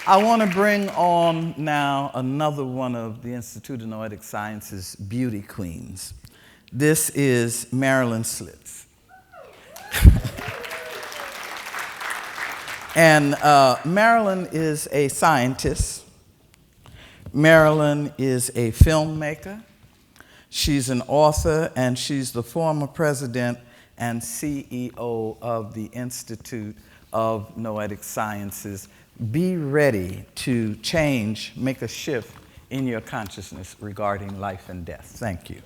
I want to bring on now another one of the Institute of Noetic Sciences' beauty queens. This is Marilyn Schlitz. And Marilyn is a scientist. Marilyn is a filmmaker. She's an author, and she's the former president and CEO of the Institute of Noetic Sciences. Be ready to change, make a shift in your consciousness regarding life and death. Thank you.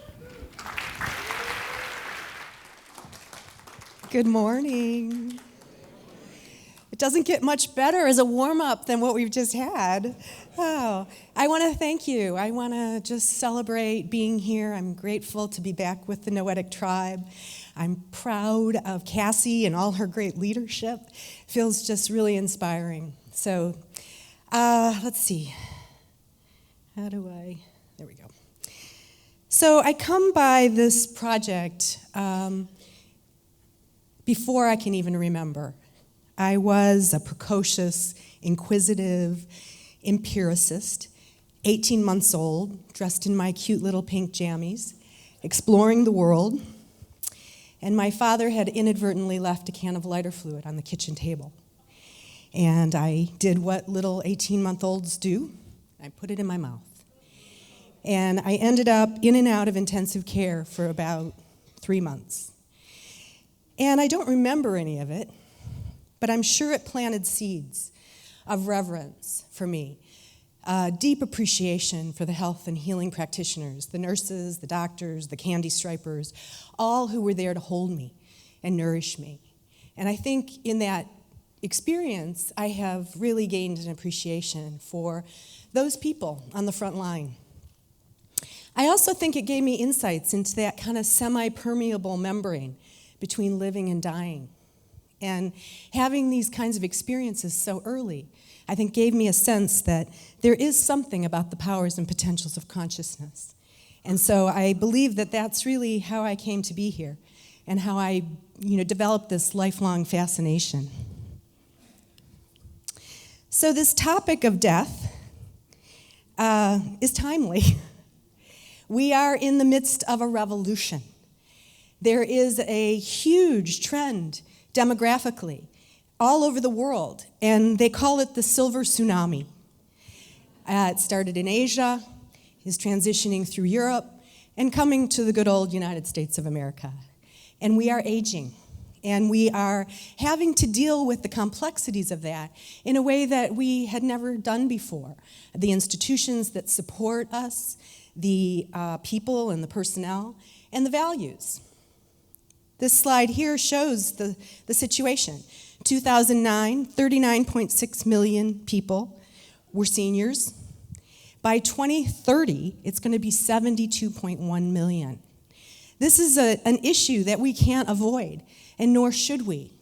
Good morning. It doesn't get much better as a warm-up than what we've just had. Oh, I want to thank you. I want to just celebrate being here. I'm grateful to be back with the Noetic tribe. I'm proud of Cassie and all her great leadership. Feels just really inspiring. So, let's see. There we go. So I come by this project before I can even remember. I was a precocious, inquisitive empiricist, 18 months old, dressed in my cute little pink jammies, exploring the world, and my father had inadvertently left a can of lighter fluid on the kitchen table. And I did what little 18-month-olds do. I put it in my mouth. And I ended up in and out of intensive care for about 3 months. And I don't remember any of it, but I'm sure it planted seeds of reverence for me, deep appreciation for the health and healing practitioners, the nurses, the doctors, the candy stripers, all who were there to hold me and nourish me. And I think in that experience, I have really gained an appreciation for those people on the front line. I also think it gave me insights into that kind of semi-permeable membrane between living and dying. And having these kinds of experiences so early, I think gave me a sense that there is something about the powers and potentials of consciousness. And so I believe that that's really how I came to be here and how I, developed this lifelong fascination. So this topic of death is timely. We are in the midst of a revolution. There is a huge trend demographically all over the world, and they call it the silver tsunami. It started in Asia, is transitioning through Europe, and coming to the good old United States of America. And we are aging. And we are having to deal with the complexities of that in a way that we had never done before. The institutions that support us, the people and the personnel, and the values. This slide here shows the situation. 2009, 39.6 million people were seniors. By 2030, it's going to be 72.1 million. This is an issue that we can't avoid, and nor should we.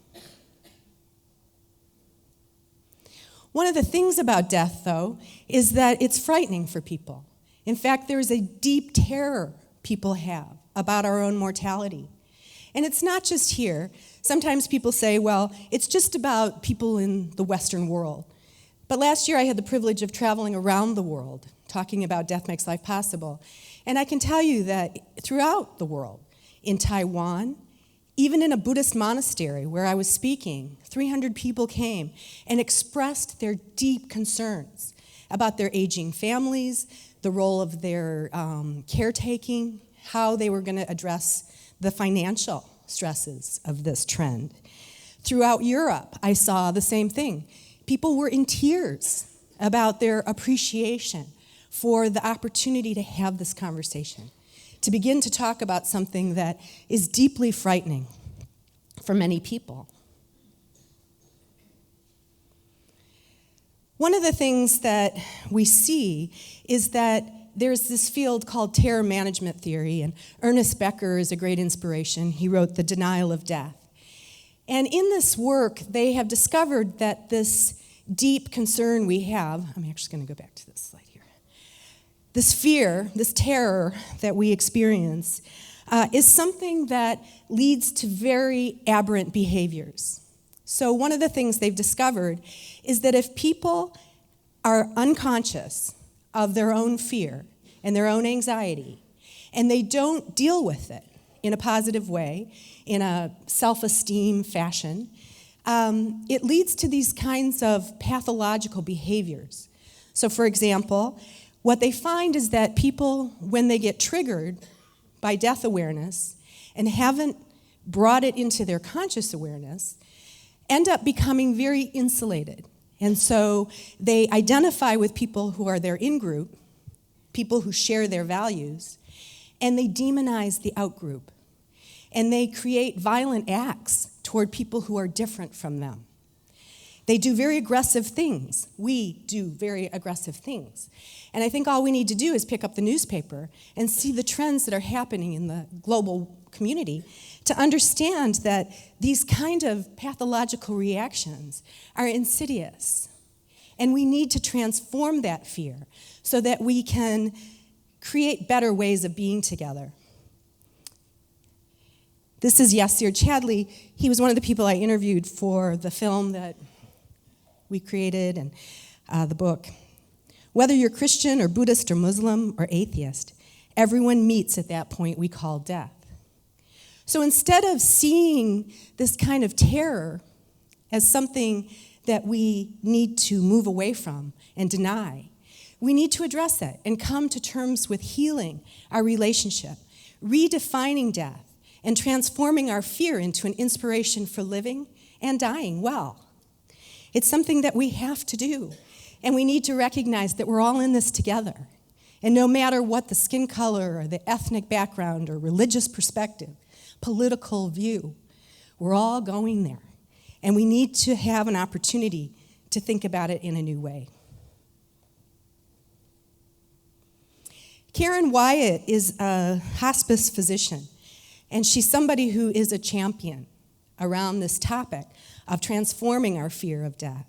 One of the things about death, though, is that it's frightening for people. In fact, there is a deep terror people have about our own mortality. And it's not just here. Sometimes people say, well, it's just about people in the Western world. But last year I had the privilege of traveling around the world, talking about Death Makes Life Possible. And I can tell you that throughout the world, in Taiwan, even in a Buddhist monastery where I was speaking, 300 people came and expressed their deep concerns about their aging families, the role of their caretaking, how they were going to address the financial stresses of this trend. Throughout Europe, I saw the same thing. People were in tears about their appreciation for the opportunity to have this conversation, to begin to talk about something that is deeply frightening for many people. One of the things that we see is that there's this field called terror management theory, and Ernest Becker is a great inspiration. He wrote The Denial of Death. And in this work, they have discovered that this deep concern we have, I'm actually going to go back to this slide here. This fear, this terror that we experience is something that leads to very aberrant behaviors. So one of the things they've discovered is that if people are unconscious of their own fear and their own anxiety, and they don't deal with it in a positive way, in a self-esteem fashion, it leads to these kinds of pathological behaviors. So, for example, what they find is that people, when they get triggered by death awareness and haven't brought it into their conscious awareness, end up becoming very insulated. And so they identify with people who are their in-group, people who share their values, and they demonize the out-group. And they create violent acts toward people who are different from them. They do very aggressive things. We do very aggressive things. And I think all we need to do is pick up the newspaper and see the trends that are happening in the global community to understand that these kind of pathological reactions are insidious. And we need to transform that fear so that we can create better ways of being together. This is Yassir Chadli. He was one of the people I interviewed for the film that we created and the book. Whether you're Christian or Buddhist or Muslim or atheist, everyone meets at that point we call death. So instead of seeing this kind of terror as something that we need to move away from and deny, we need to address it and come to terms with healing our relationship, redefining death, and transforming our fear into an inspiration for living and dying well. It's something that we have to do, and we need to recognize that we're all in this together. And no matter what the skin color or the ethnic background or religious perspective, political view, we're all going there. And we need to have an opportunity to think about it in a new way. Karen Wyatt is a hospice physician, and she's somebody who is a champion around this topic of transforming our fear of death.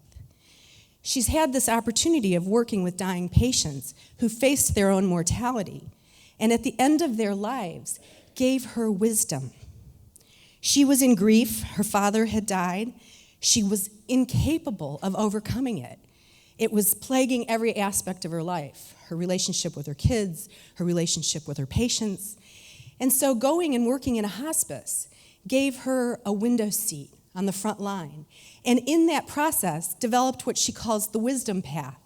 She's had this opportunity of working with dying patients who faced their own mortality, and at the end of their lives, gave her wisdom. She was in grief. Her father had died. She was incapable of overcoming it. It was plaguing every aspect of her life, her relationship with her kids, her relationship with her patients. And so going and working in a hospice gave her a window seat on the front line. And in that process, developed what she calls the wisdom path.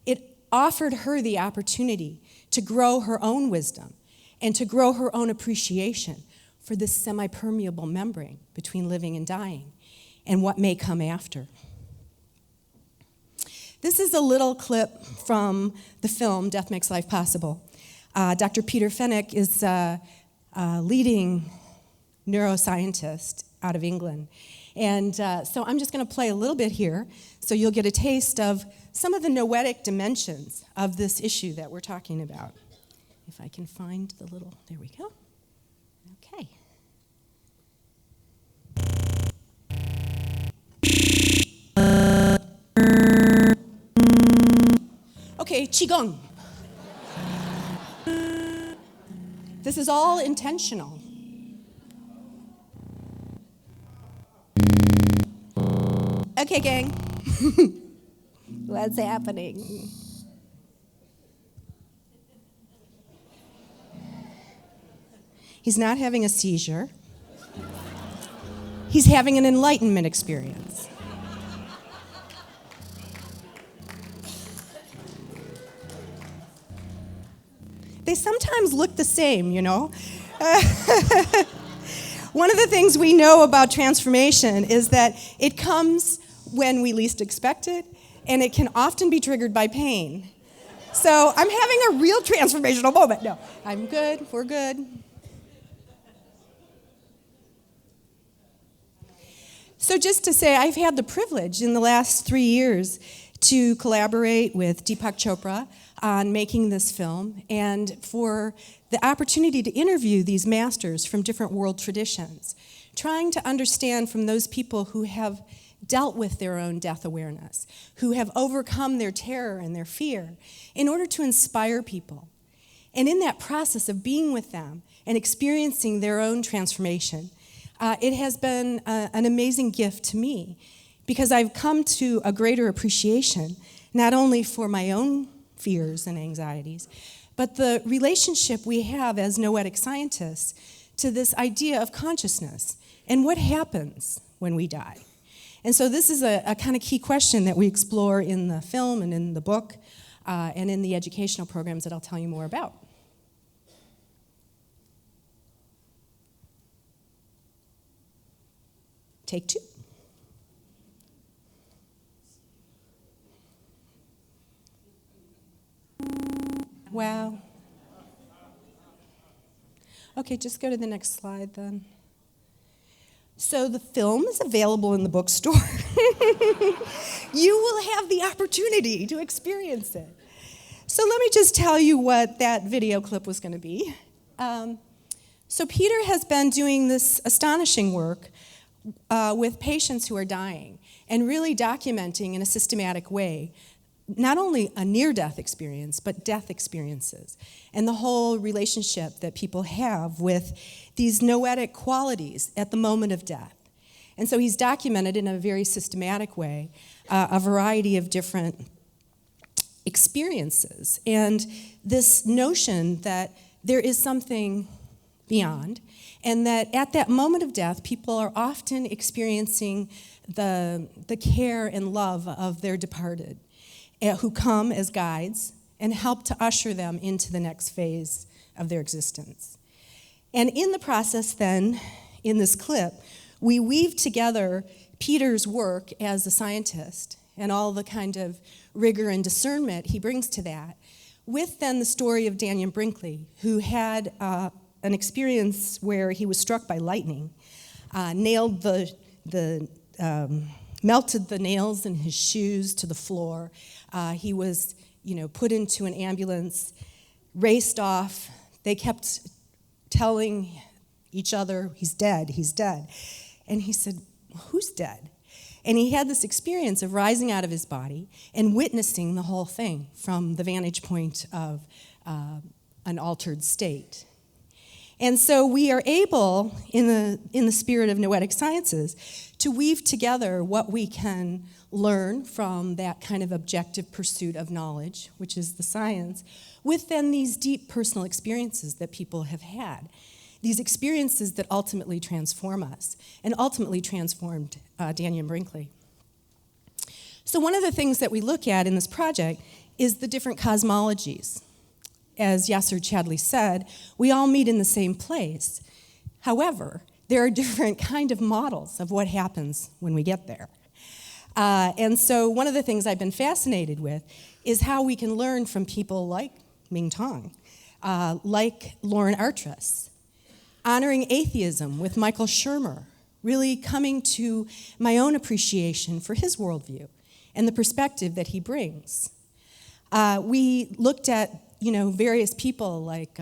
It offered her the opportunity to grow her own wisdom and to grow her own appreciation for this semi-permeable membrane between living and dying and what may come after. This is a little clip from the film Death Makes Life Possible. Dr. Peter Fenwick is a leading neuroscientist out of England. And so I'm just going to play a little bit here so you'll get a taste of some of the noetic dimensions of this issue that we're talking about. If I can find the little, there we go. Okay. Okay, Qigong. This is all intentional. Okay, gang. What's happening? He's not having a seizure. He's having an enlightenment experience. They sometimes look the same, you know. One of the things we know about transformation is that it comes when we least expect it, and it can often be triggered by pain. So I'm having a real transformational moment. No, I'm good. We're good. So just to say, I've had the privilege in the last 3 years to collaborate with Deepak Chopra on making this film, and for the opportunity to interview these masters from different world traditions, trying to understand from those people who have dealt with their own death awareness, who have overcome their terror and their fear, in order to inspire people. And in that process of being with them and experiencing their own transformation, it has been an amazing gift to me, because I've come to a greater appreciation not only for my own fears and anxieties, but the relationship we have as noetic scientists to this idea of consciousness and what happens when we die. And so this is a kind of key question that we explore in the film and in the book and in the educational programs that I'll tell you more about. Take two. Wow. Okay, just go to the next slide then. So the film is available in the bookstore. You will have the opportunity to experience it. So let me just tell you what that video clip was going to be. So Peter has been doing this astonishing work with patients who are dying and really documenting in a systematic way not only a near-death experience, but death experiences, and the whole relationship that people have with these noetic qualities at the moment of death. And so he's documented in a very systematic way a variety of different experiences, and this notion that there is something beyond, and that at that moment of death, people are often experiencing the care and love of their departed, who come as guides and help to usher them into the next phase of their existence. And in the process then, in this clip, we weave together Peter's work as a scientist and all the kind of rigor and discernment he brings to that, with then the story of Daniel Brinkley, who had an experience where he was struck by lightning, melted the nails in his shoes to the floor. He was, put into an ambulance, raced off. They kept telling each other, he's dead, he's dead. And he said, who's dead? And he had this experience of rising out of his body and witnessing the whole thing from the vantage point of an altered state. And so we are able, in the spirit of noetic sciences, to weave together what we can learn from that kind of objective pursuit of knowledge, which is the science, with then these deep personal experiences that people have had. These experiences that ultimately transform us, and ultimately transformed Daniel Brinkley. So one of the things that we look at in this project is the different cosmologies. As Yasser Chadley said, we all meet in the same place. However, there are different kind of models of what happens when we get there. And so one of the things I've been fascinated with is how we can learn from people like Ming Tong, like Lauren Artress, honoring atheism with Michael Shermer, really coming to my own appreciation for his worldview and the perspective that he brings. We looked at various people like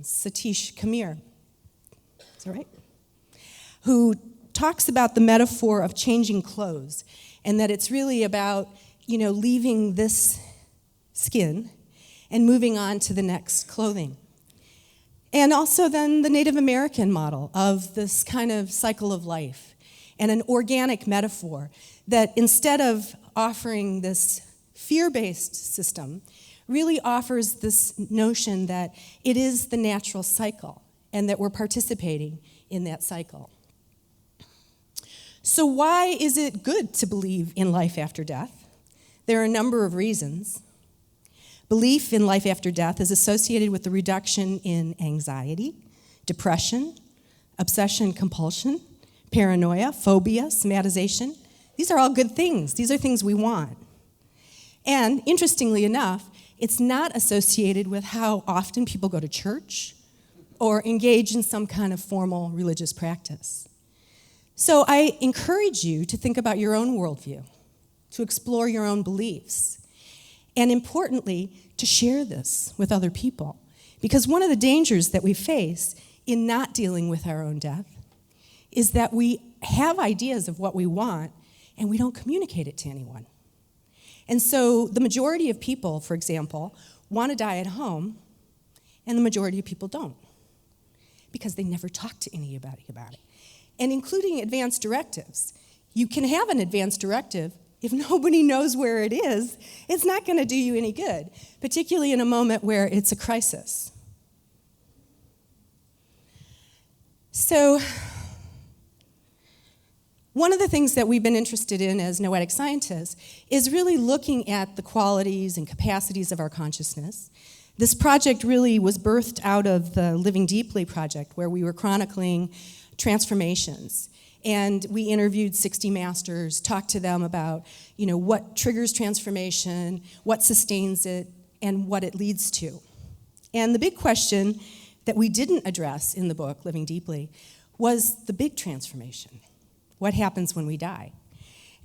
Satish Kamir, is that right? Who talks about the metaphor of changing clothes, and that it's really about, leaving this skin and moving on to the next clothing. And also then the Native American model of this kind of cycle of life and an organic metaphor that instead of offering this fear-based system, really offers this notion that it is the natural cycle and that we're participating in that cycle. So why is it good to believe in life after death? There are a number of reasons. Belief in life after death is associated with the reduction in anxiety, depression, obsession, compulsion, paranoia, phobia, somatization. These are all good things. These are things we want. And interestingly enough, it's not associated with how often people go to church or engage in some kind of formal religious practice. So I encourage you to think about your own worldview, to explore your own beliefs, and importantly, to share this with other people. Because one of the dangers that we face in not dealing with our own death is that we have ideas of what we want and we don't communicate it to anyone. And so the majority of people, for example, want to die at home, and the majority of people don't, because they never talk to anybody about it. And including advance directives. You can have an advance directive if nobody knows where it is, it's not going to do you any good, particularly in a moment where it's a crisis. So, one of the things that we've been interested in as noetic scientists is really looking at the qualities and capacities of our consciousness. This project really was birthed out of the Living Deeply project, where we were chronicling transformations. And we interviewed 60 masters, talked to them about, what triggers transformation, what sustains it, and what it leads to. And the big question that we didn't address in the book, Living Deeply, was the big transformation. What happens when we die?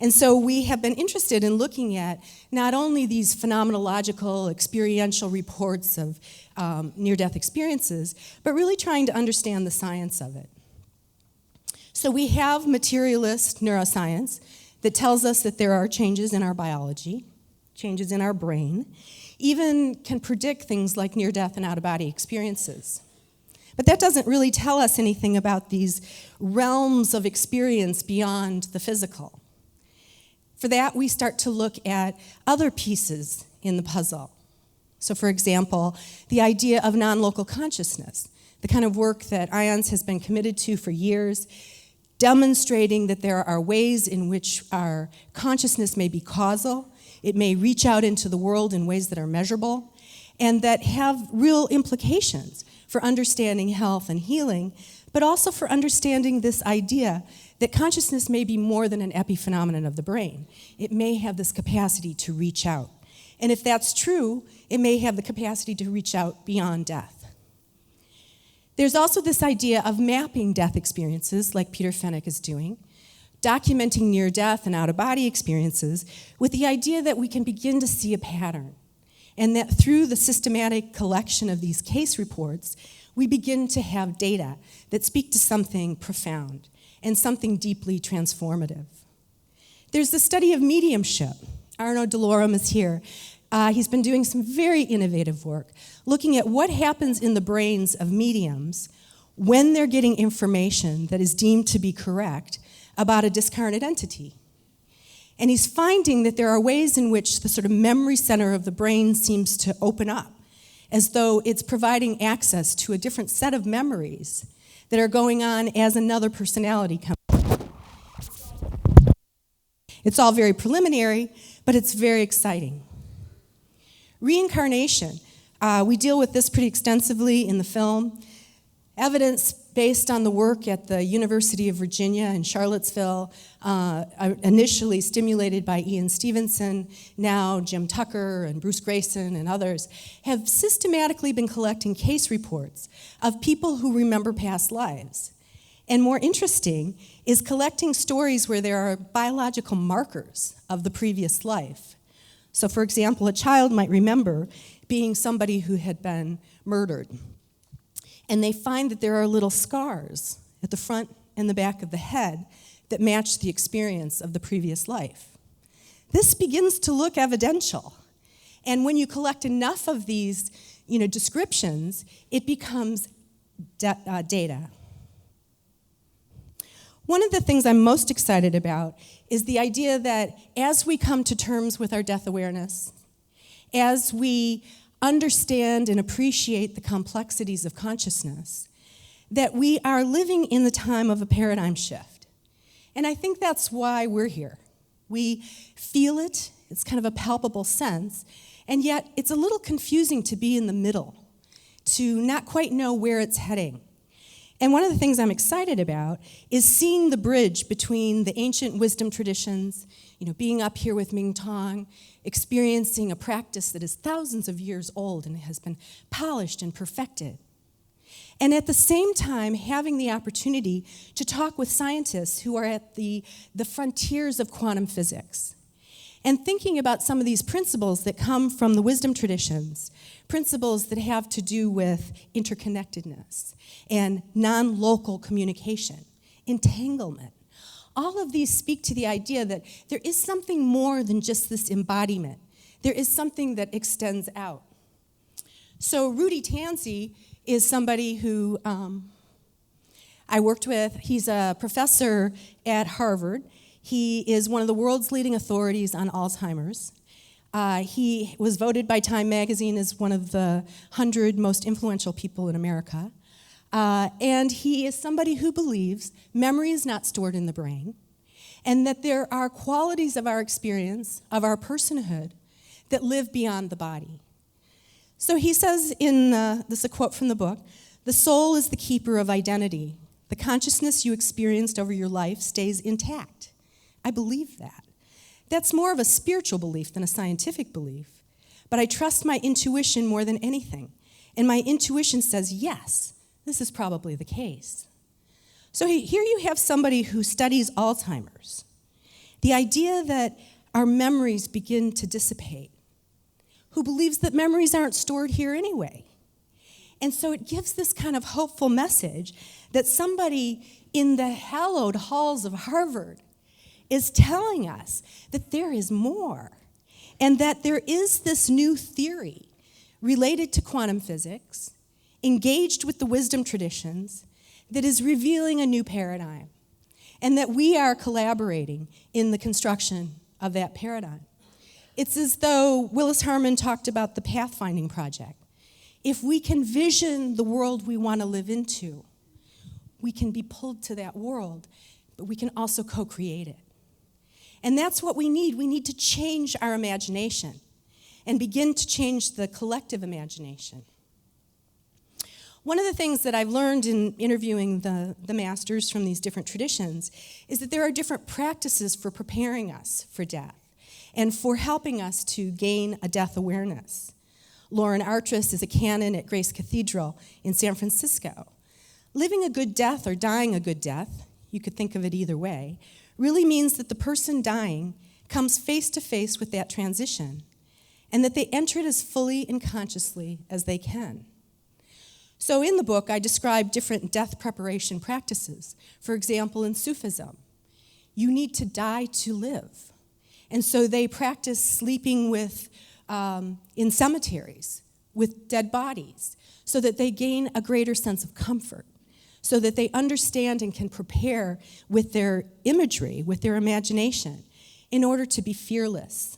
And so we have been interested in looking at not only these phenomenological, experiential reports of near-death experiences, but really trying to understand the science of it. So we have materialist neuroscience that tells us that there are changes in our biology, changes in our brain, even can predict things like near-death and out-of-body experiences. But that doesn't really tell us anything about these realms of experience beyond the physical. For that, we start to look at other pieces in the puzzle. So for example, the idea of non-local consciousness, the kind of work that IONS has been committed to for years, demonstrating that there are ways in which our consciousness may be causal, it may reach out into the world in ways that are measurable, and that have real implications for understanding health and healing, but also for understanding this idea that consciousness may be more than an epiphenomenon of the brain. It may have this capacity to reach out. And if that's true, it may have the capacity to reach out beyond death. There's also this idea of mapping death experiences, like Peter Fenwick is doing, documenting near-death and out-of-body experiences with the idea that we can begin to see a pattern, and that through the systematic collection of these case reports, we begin to have data that speak to something profound and something deeply transformative. There's the study of mediumship. Arno Delorum is here. He's been doing some very innovative work, looking at what happens in the brains of mediums when they're getting information that is deemed to be correct about a discarnate entity. And he's finding that there are ways in which the sort of memory center of the brain seems to open up, as though it's providing access to a different set of memories that are going on as another personality comes. It's all very preliminary, but it's very exciting. Reincarnation. We deal with this pretty extensively in the film. Evidence based on the work at the University of Virginia in Charlottesville, initially stimulated by Ian Stevenson, now Jim Tucker and Bruce Grayson and others, have systematically been collecting case reports of people who remember past lives. And more interesting is collecting stories where there are biological markers of the previous life. So for example, a child might remember being somebody who had been murdered. And they find that there are little scars at the front and the back of the head that match the experience of the previous life. This begins to look evidential. And when you collect enough of these, descriptions, it becomes data. One of the things I'm most excited about is the idea that as we come to terms with our death awareness, as we understand and appreciate the complexities of consciousness, that we are living in the time of a paradigm shift. And I think that's why we're here. We feel it, it's kind of a palpable sense, and yet it's a little confusing to be in the middle, to not quite know where it's heading. And one of the things I'm excited about is seeing the bridge between the ancient wisdom traditions, being up here with Ming Tong, experiencing a practice that is thousands of years old and has been polished and perfected. And at the same time, having the opportunity to talk with scientists who are at the frontiers of quantum physics. And thinking about some of these principles that come from the wisdom traditions, principles that have to do with interconnectedness and non-local communication, entanglement. All of these speak to the idea that there is something more than just this embodiment. There is something that extends out. So Rudy Tanzi is somebody who I worked with. He's a professor at Harvard. He is one of the world's leading authorities on Alzheimer's. He was voted by Time magazine as one of the 100 most influential people in America. And he is somebody who believes memory is not stored in the brain, and that there are qualities of our experience, of our personhood, that live beyond the body. So he says this is a quote from the book, "The soul is the keeper of identity. The consciousness you experienced over your life stays intact." I believe that. That's more of a spiritual belief than a scientific belief. But I trust my intuition more than anything. And my intuition says, yes, this is probably the case. So here you have somebody who studies Alzheimer's. The idea that our memories begin to dissipate, who believes that memories aren't stored here anyway. And so it gives this kind of hopeful message that somebody in the hallowed halls of Harvard is telling us that there is more, and that there is this new theory related to quantum physics, engaged with the wisdom traditions, that is revealing a new paradigm, and that we are collaborating in the construction of that paradigm. It's as though Willis Harman talked about the pathfinding project. If we can vision the world we want to live into, we can be pulled to that world, but we can also co-create it. And that's what we need. We need to change our imagination and begin to change the collective imagination. One of the things that I've learned in interviewing the masters from these different traditions is that there are different practices for preparing us for death and for helping us to gain a death awareness. Lauren Artris is a canon at Grace Cathedral in San Francisco. Living a good death or dying a good death, you could think of it either way, really means that the person dying comes face to face with that transition and that they enter it as fully and consciously as they can. So in the book, I describe different death preparation practices. For example, in Sufism, you need to die to live. And so they practice sleeping in cemeteries with dead bodies so that they gain a greater sense of comfort, so that they understand and can prepare with their imagery, with their imagination, in order to be fearless.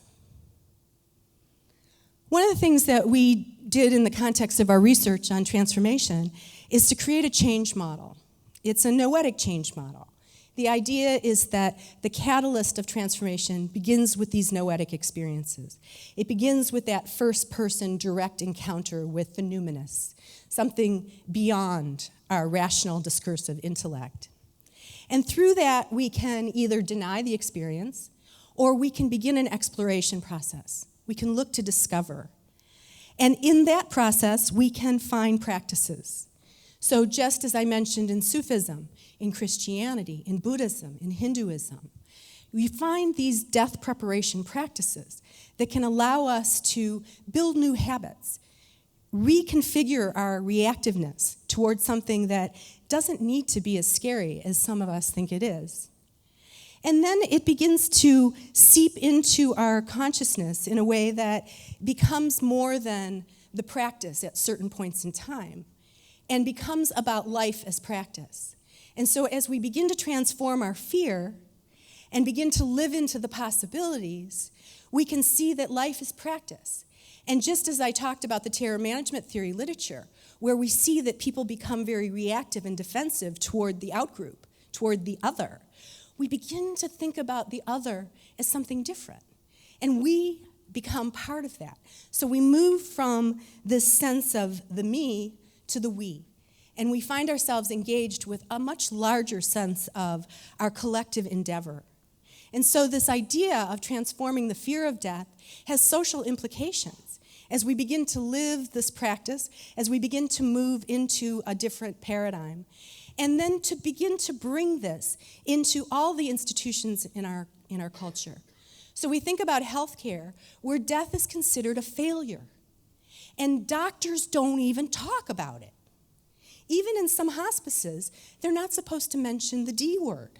One of the things that we did in the context of our research on transformation is to create a change model. It's a noetic change model. The idea is that the catalyst of transformation begins with these noetic experiences. It begins with that first-person direct encounter with the numinous, something beyond our rational discursive intellect. And through that, we can either deny the experience, or we can begin an exploration process. We can look to discover. And in that process, we can find practices. So just as I mentioned in Sufism, in Christianity, in Buddhism, in Hinduism, we find these death preparation practices that can allow us to build new habits, reconfigure our reactiveness towards something that doesn't need to be as scary as some of us think it is. And then it begins to seep into our consciousness in a way that becomes more than the practice at certain points in time and becomes about life as practice. And so as we begin to transform our fear and begin to live into the possibilities, we can see that life is practice. And just as I talked about the terror management theory literature, where we see that people become very reactive and defensive toward the outgroup, toward the other, we begin to think about the other as something different. And we become part of that. So we move from this sense of the me to the we. And we find ourselves engaged with a much larger sense of our collective endeavor. And so this idea of transforming the fear of death has social implications. As we begin to live this practice, as we begin to move into a different paradigm, and then to begin to bring this into all the institutions in our culture. So we think about healthcare, where death is considered a failure. And doctors don't even talk about it. Even in some hospices, they're not supposed to mention the D word.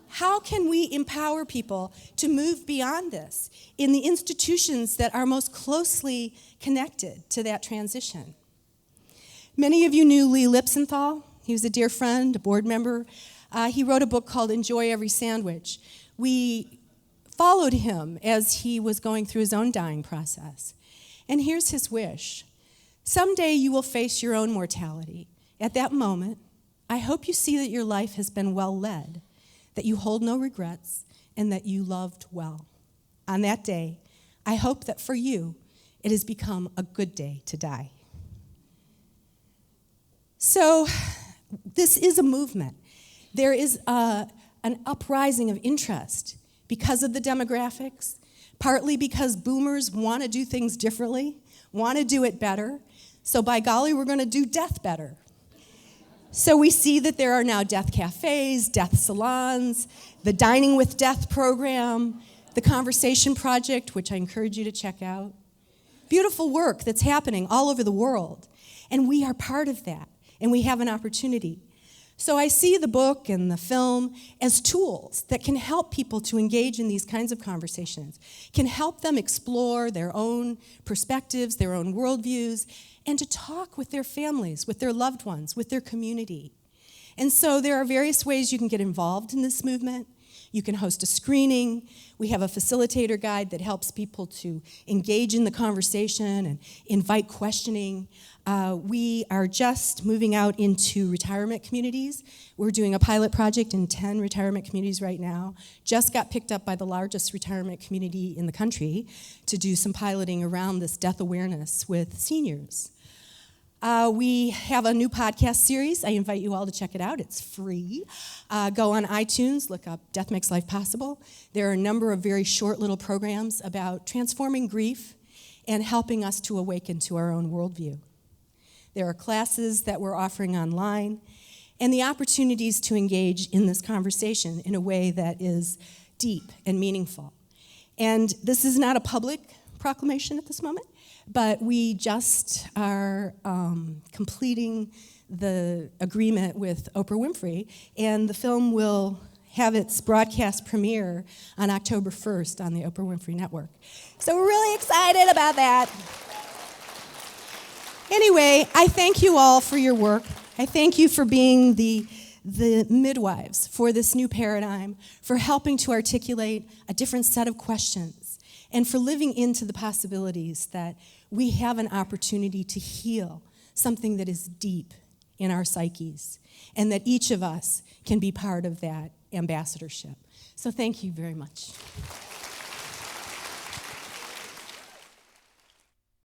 How can we empower people to move beyond this in the institutions that are most closely connected to that transition? Many of you knew Lee Lipsenthal. He was a dear friend, a board member. He wrote a book called Enjoy Every Sandwich. We followed him as he was going through his own dying process. And here's his wish. Someday you will face your own mortality. At that moment, I hope you see that your life has been well led, that you hold no regrets, and that you loved well. On that day, I hope that for you, it has become a good day to die. So, this is a movement. There is an uprising of interest because of the demographics, partly because boomers want to do things differently, want to do it better. So by golly, we're going to do death better. So we see that there are now death cafes, death salons, the Dining with Death program, the Conversation Project, which I encourage you to check out. Beautiful work that's happening all over the world. And we are part of that, and we have an opportunity. So I see the book and the film as tools that can help people to engage in these kinds of conversations, can help them explore their own perspectives, their own worldviews, and to talk with their families, with their loved ones, with their community. And so there are various ways you can get involved in this movement. You can host a screening. We have a facilitator guide that helps people to engage in the conversation and invite questioning. We are just moving out into retirement communities. We're doing a pilot project in 10 retirement communities right now. Just got picked up by the largest retirement community in the country to do some piloting around this death awareness with seniors. We have a new podcast series. I invite you all to check it out. It's free. Go on iTunes, look up Death Makes Life Possible. There are a number of very short little programs about transforming grief and helping us to awaken to our own worldview. There are classes that we're offering online, and the opportunities to engage in this conversation in a way that is deep and meaningful. And this is not a public proclamation at this moment, but we just are completing the agreement with Oprah Winfrey, and the film will have its broadcast premiere on October 1st on the Oprah Winfrey Network. So we're really excited about that. Anyway, I thank you all for your work. I thank you for being the midwives for this new paradigm, for helping to articulate a different set of questions, and for living into the possibilities that we have an opportunity to heal something that is deep in our psyches, and that each of us can be part of that ambassadorship. So thank you very much.